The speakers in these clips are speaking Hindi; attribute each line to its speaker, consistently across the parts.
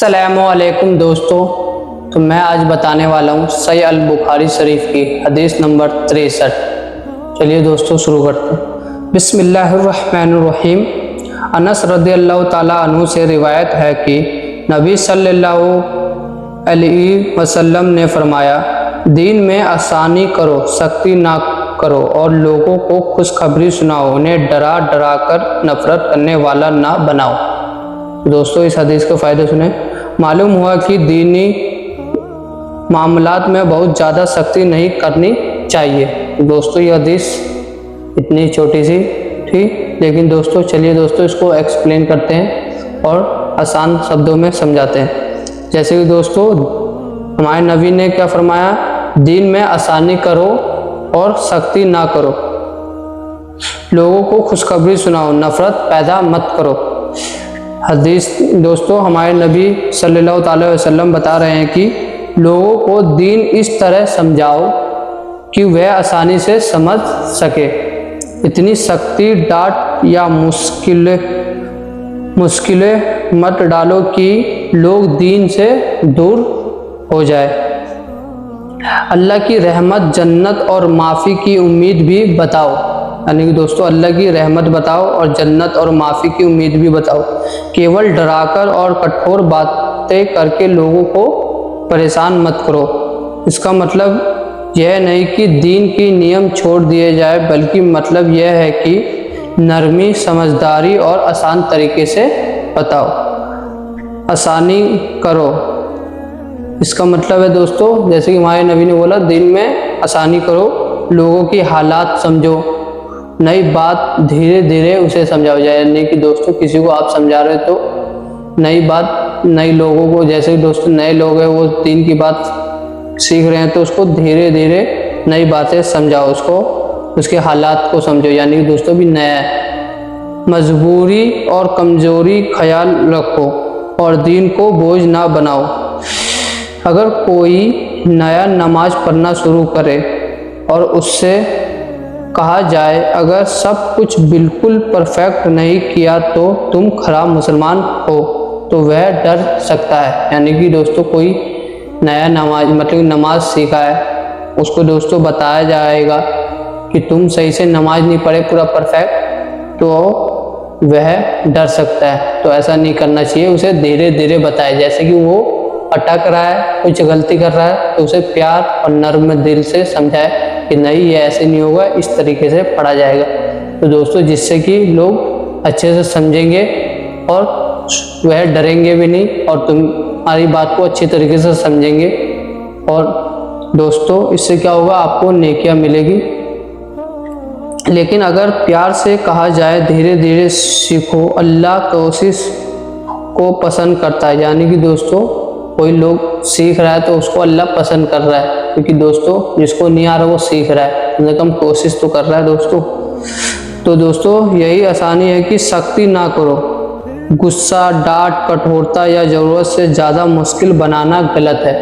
Speaker 1: अस्सलामुअलैकुम दोस्तों, तो मैं आज बताने वाला हूँ सही अल बुखारी शरीफ की हदीस नंबर 63। चलिए दोस्तों शुरू करते हैं। बिस्मिल्लाहिर्रहमानिर्रहीम। अनस रज़ियल्लाहु ताला अन्हु से रिवायत है कि नबी सल्लल्लाहु अलैहि वसल्लम ने फरमाया, दीन में आसानी करो, सख्ती ना करो और लोगों को खुशखबरी सुनाओ, उन्हें डरा डरा कर नफरत करने वाला ना बनाओ। दोस्तों इस हदीस के फ़ायदे सुने। मालूम हुआ कि दीनी मामलात में बहुत ज़्यादा सख्ती नहीं करनी चाहिए। दोस्तों ये हदीस इतनी छोटी सी थी, लेकिन दोस्तों चलिए दोस्तों इसको एक्सप्लेन करते हैं और आसान शब्दों में समझाते हैं। जैसे कि दोस्तों हमारे नबी ने क्या फरमाया, दीन में आसानी करो और सख्ती ना करो, लोगों को खुशखबरी सुनाओ, नफरत पैदा मत करो। हदीस दोस्तों हमारे नबी सल्लल्लाहु अलैहि वसल्लम बता रहे हैं कि लोगों को दीन इस तरह समझाओ कि वह आसानी से समझ सके। इतनी सख्ती, डांट या मुश्किलें मत डालो कि लोग दीन से दूर हो जाए। अल्लाह की रहमत, जन्नत और माफ़ी की उम्मीद भी बताओ। यानी कि दोस्तों अल्लाह की रहमत बताओ और जन्नत और माफ़ी की उम्मीद भी बताओ। केवल डराकर और कठोर बातें करके लोगों को परेशान मत करो। इसका मतलब यह नहीं कि दीन की नियम छोड़ दिए जाए, बल्कि मतलब यह है कि नरमी, समझदारी और आसान तरीके से बताओ। आसानी करो, इसका मतलब है दोस्तों जैसे कि हमारे नबी ने बोला, दिन में आसानी करो, लोगों की हालात समझो, नई बात धीरे धीरे उसे समझाओ जाए। यानी कि दोस्तों किसी को आप समझा रहे हो तो नई बात, नई लोगों को, जैसे दोस्तों नए लोग हैं वो दीन की बात सीख रहे हैं तो उसको धीरे धीरे नई बातें समझाओ, उसको उसके हालात को समझो। यानी कि दोस्तों भी नया है। मजबूरी और कमजोरी ख्याल रखो और दीन को बोझ ना बनाओ। अगर कोई नया नमाज पढ़ना शुरू करे और उससे कहा जाए, अगर सब कुछ बिल्कुल परफेक्ट नहीं किया तो तुम खराब मुसलमान हो, तो वह डर सकता है। यानी कि दोस्तों कोई नया नमाज सीखा है, उसको दोस्तों बताया जाएगा कि तुम सही से नमाज नहीं पढ़े पूरा परफेक्ट, तो वह डर सकता है। तो ऐसा नहीं करना चाहिए, उसे धीरे धीरे बताए। जैसे कि वो अटक रहा है, कुछ गलती कर रहा है, तो उसे प्यार और नर्म दिल से समझाए कि नहीं ये ऐसे नहीं होगा, इस तरीके से पढ़ा जाएगा। तो दोस्तों जिससे कि लोग अच्छे से समझेंगे और वह डरेंगे भी नहीं और तुम्हारी बात को अच्छी तरीके से समझेंगे। और दोस्तों इससे क्या होगा, आपको नेकियां मिलेगी। लेकिन अगर प्यार से कहा जाए, धीरे धीरे सीखो, अल्लाह कोशिश को पसंद करता है। यानी कि दोस्तों कोई लोग सीख रहा है तो उसको अल्लाह पसंद कर रहा है, क्योंकि दोस्तों जिसको नहीं आ रहा वो सीख रहा है, कम से कम कोशिश तो कर रहा है दोस्तों। तो दोस्तों यही आसानी है कि सख्ती ना करो। गुस्सा, डांट, कठोरता या ज़रूरत से ज़्यादा मुश्किल बनाना गलत है।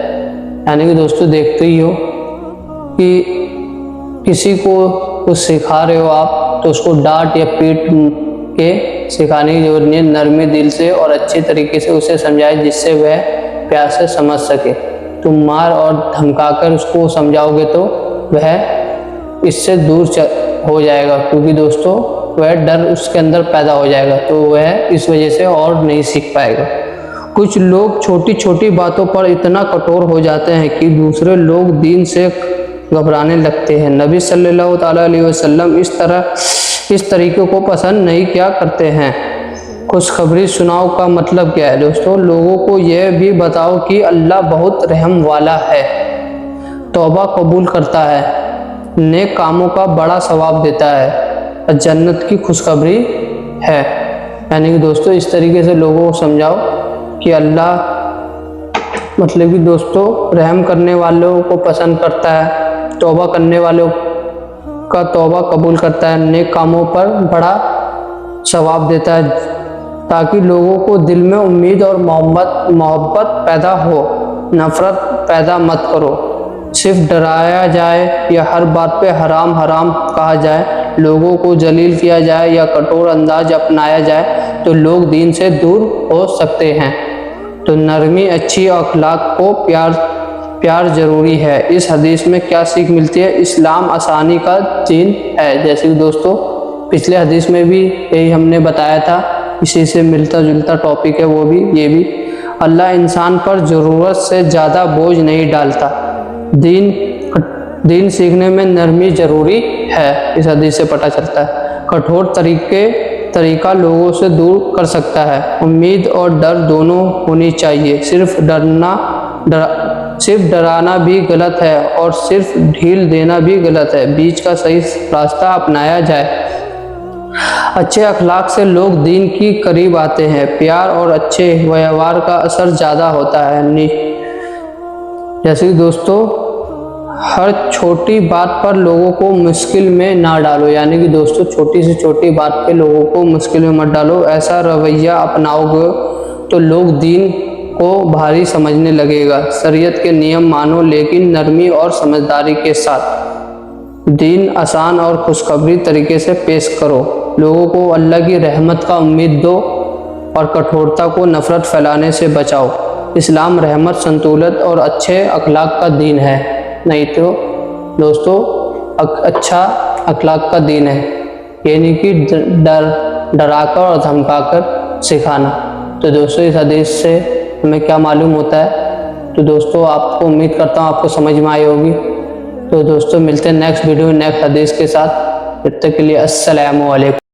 Speaker 1: यानी कि दोस्तों देखते ही हो कि किसी को कुछ सिखा रहे हो आप, तो उसको डांट या पीट के सिखाने की जरूरत नहीं है। नरमी दिल से और अच्छे तरीके से उसे समझाए, जिससे वह प्यार से समझ सके। तुम मार और धमकाकर उसको समझाओगे तो वह इससे दूर हो जाएगा, क्योंकि दोस्तों वह डर उसके अंदर पैदा हो जाएगा, तो वह इस वजह से और नहीं सीख पाएगा। कुछ लोग छोटी छोटी बातों पर इतना कठोर हो जाते हैं कि दूसरे लोग दीन से घबराने लगते हैं। नबी सल्लल्लाहु अलैहि वसल्लम इस तरीके को पसंद नहीं क्या करते हैं। खुशखबरी सुनाओ का मतलब क्या है दोस्तों, लोगों को यह भी बताओ कि अल्लाह बहुत रहम वाला है, तौबा कबूल करता है, नेक कामों का बड़ा सवाब देता है और जन्नत की खुशखबरी है। यानी कि दोस्तों इस तरीके से लोगों को समझाओ कि अल्लाह मतलब कि दोस्तों रहम करने वालों को पसंद करता है, तौबा करने वालों का तौबा कबूल करता है, नेक कामों पर बड़ा सवाब देता है, ताकि लोगों को दिल में उम्मीद और मोहब्बत पैदा हो। नफरत पैदा मत करो। सिर्फ डराया जाए या हर बात पे हराम हराम कहा जाए, लोगों को जलील किया जाए या कठोर अंदाज अपनाया जाए, तो लोग दीन से दूर हो सकते हैं। तो नरमी, अच्छी अखलाक को प्यार ज़रूरी है। इस हदीस में क्या सीख मिलती है? इस्लाम आसानी का दीन है। जैसे कि दोस्तों पिछले हदीस में भी यही हमने बताया था, इसी से मिलता जुलता टॉपिक है वो भी, ये भी। अल्लाह इंसान पर ज़रूरत से ज़्यादा बोझ नहीं डालता। दीन सीखने में नरमी ज़रूरी है, इस हदीस से पता चलता है। कठोर तरीका लोगों से दूर कर सकता है। उम्मीद और डर दोनों होनी चाहिए। सिर्फ डराना भी गलत है और सिर्फ ढील देना भी गलत है। बीच का सही रास्ता अपनाया जाए। अच्छे अखलाक से लोग दीन की करीब आते हैं। प्यार और अच्छे व्यवहार का असर ज़्यादा होता है। जैसे कि दोस्तों हर छोटी बात पर लोगों को मुश्किल में ना डालो, यानी कि दोस्तों छोटी से छोटी बात पे लोगों को मुश्किल में मत डालो। ऐसा रवैया अपनाओगे तो लोग दीन को भारी समझने लगेगा। शरीयत के नियम मानो, लेकिन नरमी और समझदारी के साथ। दीन आसान और खुशखबरी तरीके से पेश करो। लोगों को अल्लाह की रहमत का उम्मीद दो और कठोरता को नफरत फैलाने से बचाओ। इस्लाम रहमत, संतुलन और अच्छे अखलाक का दीन है। नहीं तो दोस्तों अच्छा अखलाक का दीन है, यानी कि डराकर और धमकाकर सिखाना। तो दोस्तों इस हदीस से हमें क्या मालूम होता है? तो दोस्तों आपको उम्मीद करता हूँ आपको समझ में आई होगी। तो दोस्तों मिलते हैं नेक्स्ट वीडियो नेक्स्ट हदीस के साथ। तब तक के लिए अस्सलामु अलैकुम।